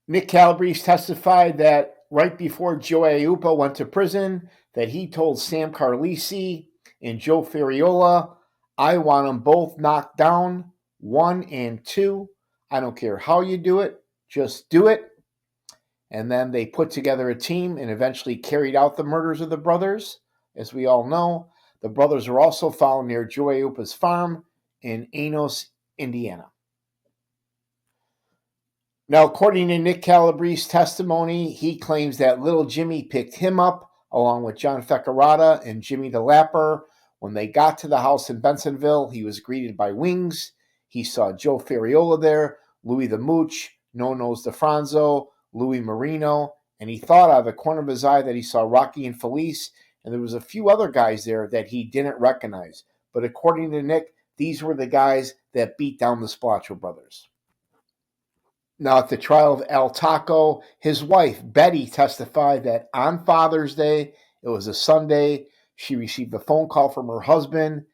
Nick Calabrese testified that right before Joe Aiuppa went to prison, that he told Sam Carlisi and Joe Ferriola, I want them both knocked down, 1 and 2. I don't care how you do it, just do it. And then they put together a team and eventually carried out the murders of the brothers. As we all know, the brothers were also found near Joe Aiuppa's farm in Enos, Indiana. Now, according to Nick Calabrese's testimony, he claims that little Jimmy picked him up along with John Feccarata and Jimmy the Lapper. When they got to the house in Bensonville, he was greeted by wings. He saw Joe Ferriola there, Louis the Mooch, No Nose DeFranzo, Louis Marino, and he thought out of the corner of his eye that he saw Rocky and Felice, and there was a few other guys there that he didn't recognize. But according to Nick, these were the guys that beat down the Spilatros brothers. Now, at the trial of El Taco, his wife, Betty, testified that on Father's Day, it was a Sunday, she received a phone call from her husband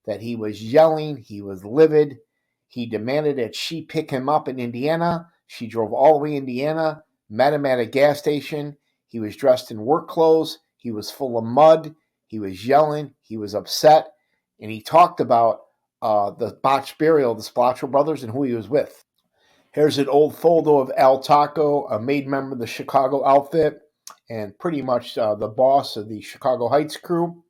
that he was yelling, he was livid. He demanded that she pick him up in Indiana. She drove all the way to Indiana, met him at a gas station. He was dressed in work clothes. He was full of mud. He was yelling. He was upset. And he talked about the botched burial of the Spilatros brothers and who he was with. Here's an old photo of El Taco, a made member of the Chicago outfit, and pretty much the boss of the Chicago Heights crew.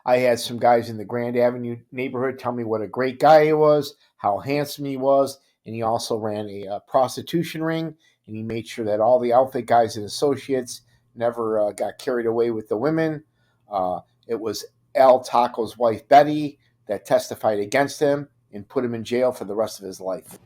I had some guys in the Grand Avenue neighborhood tell me what a great guy he was, how handsome he was, and he also ran a prostitution ring, and he made sure that all the outfit guys and associates never got carried away with the women. It was El Taco's wife, Betty, that testified against him and put him in jail for the rest of his life.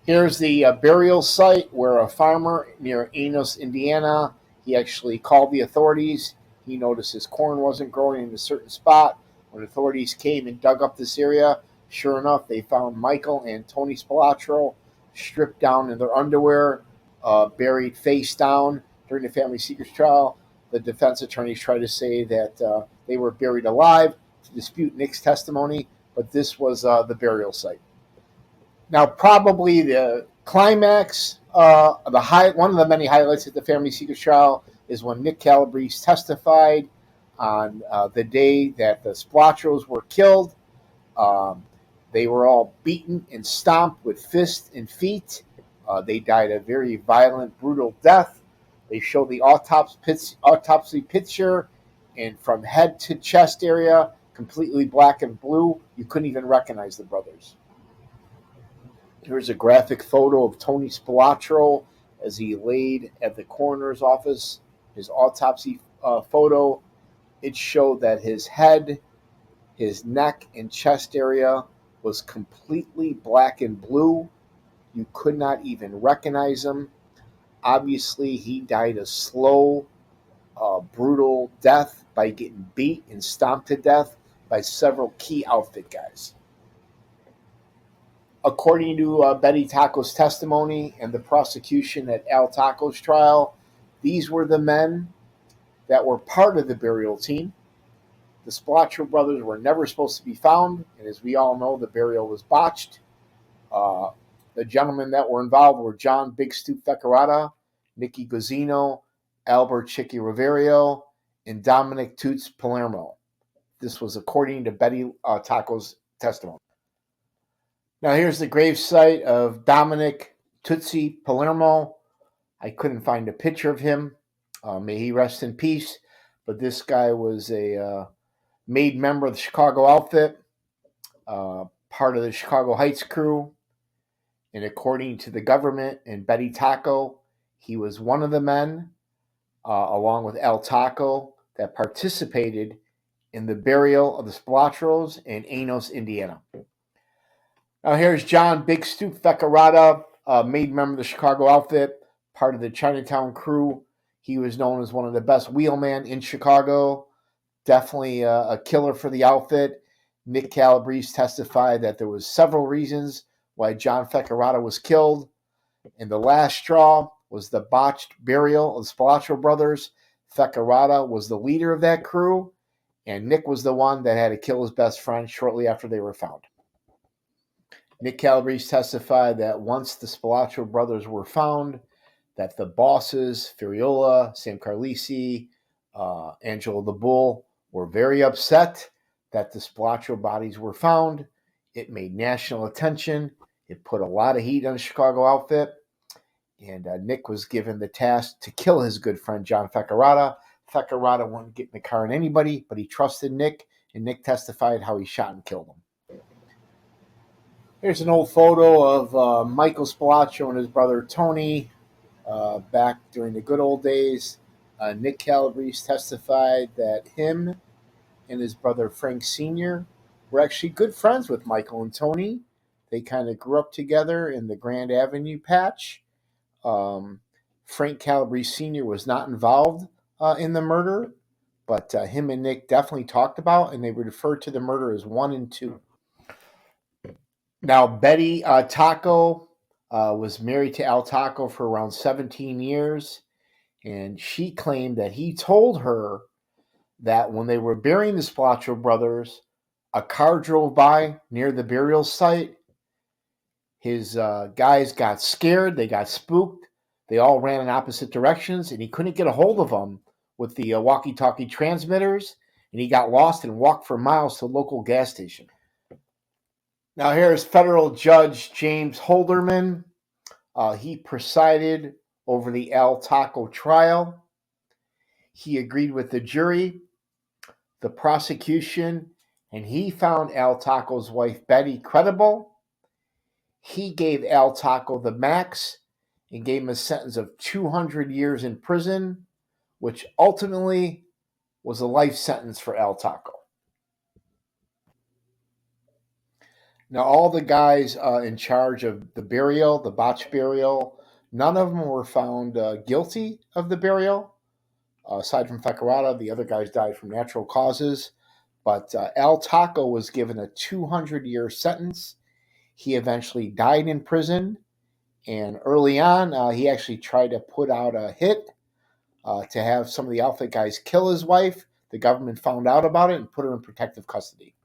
Here's the burial site where a farmer near Enos, Indiana, he actually called the authorities. He noticed his corn wasn't growing in a certain spot. When authorities came and dug up this area, sure enough, they found Michael and Tony Spilatros stripped down in their underwear, buried face down. During the family secrets trial, the defense attorneys tried to say that they were buried alive to dispute Nick's testimony, but this was the burial site. Now, probably the climax, one of the many highlights at the family secrets trial is when Nick Calabrese testified on the day that the Spilatros were killed. They were all beaten and stomped with fists and feet. They died a very violent, brutal death. They show the autopsy picture, and from head to chest area, completely black and blue. You couldn't even recognize the brothers. Here's a graphic photo of Tony Spilatros as he laid at the coroner's office. His autopsy photo, it showed that his head, his neck, and chest area was completely black and blue. You could not even recognize him. Obviously, he died a slow, brutal death by getting beat and stomped to death by several key outfit guys. According to Betty Taco's testimony and the prosecution at El Taco's trial, these were the men that were part of the burial team. The Spilatros brothers were never supposed to be found, and as we all know, the burial was botched. The gentlemen that were involved were John Big Stoop Feccarata, Nicky Guzzino, Albert Chicky Riverio, and Dominic Toots Palermo. This was according to Betty Taco's testimony. Now here's the gravesite of Dominic Tootsie Palermo. I couldn't find a picture of him. May he rest in peace. But this guy was a made member of the Chicago outfit, part of the Chicago Heights crew. And according to the government and Betty Taco, he was one of the men, along with El Taco, that participated in the burial of the Spilatros in Enos, Indiana. Now here's John Big Stoop Feccarata, made member of the Chicago outfit, part of the Chinatown crew. He was known as one of the best wheelmen in Chicago. Definitely a killer for the outfit. Nick Calabrese testified that there was several reasons why John Feccarata was killed. And the last straw was the botched burial of the Spilatros brothers. Feccarata was the leader of that crew, and Nick was the one that had to kill his best friend shortly after they were found. Nick Calabrese testified that once the Spilatro brothers were found, that the bosses, Ferriola, Sam Carlisi, Angelo the Bull, were very upset that the Spilatro bodies were found. It made national attention. It put a lot of heat on the Chicago outfit. And Nick was given the task to kill his good friend John Feccarata. Feccarata wouldn't get in the car on anybody, but he trusted Nick, and Nick testified how he shot and killed him. Here's an old photo of Michael Spilatro and his brother Tony back during the good old days. Nick Calabrese testified that him and his brother Frank Sr. were actually good friends with Michael and Tony. They kind of grew up together in the Grand Avenue patch. Frank Calabrese Sr. was not involved in the murder, but him and Nick definitely talked about, and they would refer to the murder as 1 and 2. Now, Betty Taco was married to Al Taco for around 17 years, and she claimed that he told her that when they were burying the Spilatro brothers, a car drove by near the burial site. His guys got scared. They got spooked. They all ran in opposite directions, and he couldn't get a hold of them with the walkie-talkie transmitters, and he got lost and walked for miles to a local gas station. Now here's federal judge James Holderman. He presided over the Al Taco trial. He agreed with the jury, the prosecution, and he found Al Taco's wife Betty credible. He gave Al Taco the max and gave him a sentence of 200 years in prison, which ultimately was a life sentence for Al Taco. Now, all the guys in charge of the burial, the botched burial, none of them were found guilty of the burial. Aside from Feccarata, the other guys died from natural causes. But Al Taco was given a 200-year sentence. He eventually died in prison. And early on, he actually tried to put out a hit to have some of the outfit guys kill his wife. The government found out about it and put her in protective custody.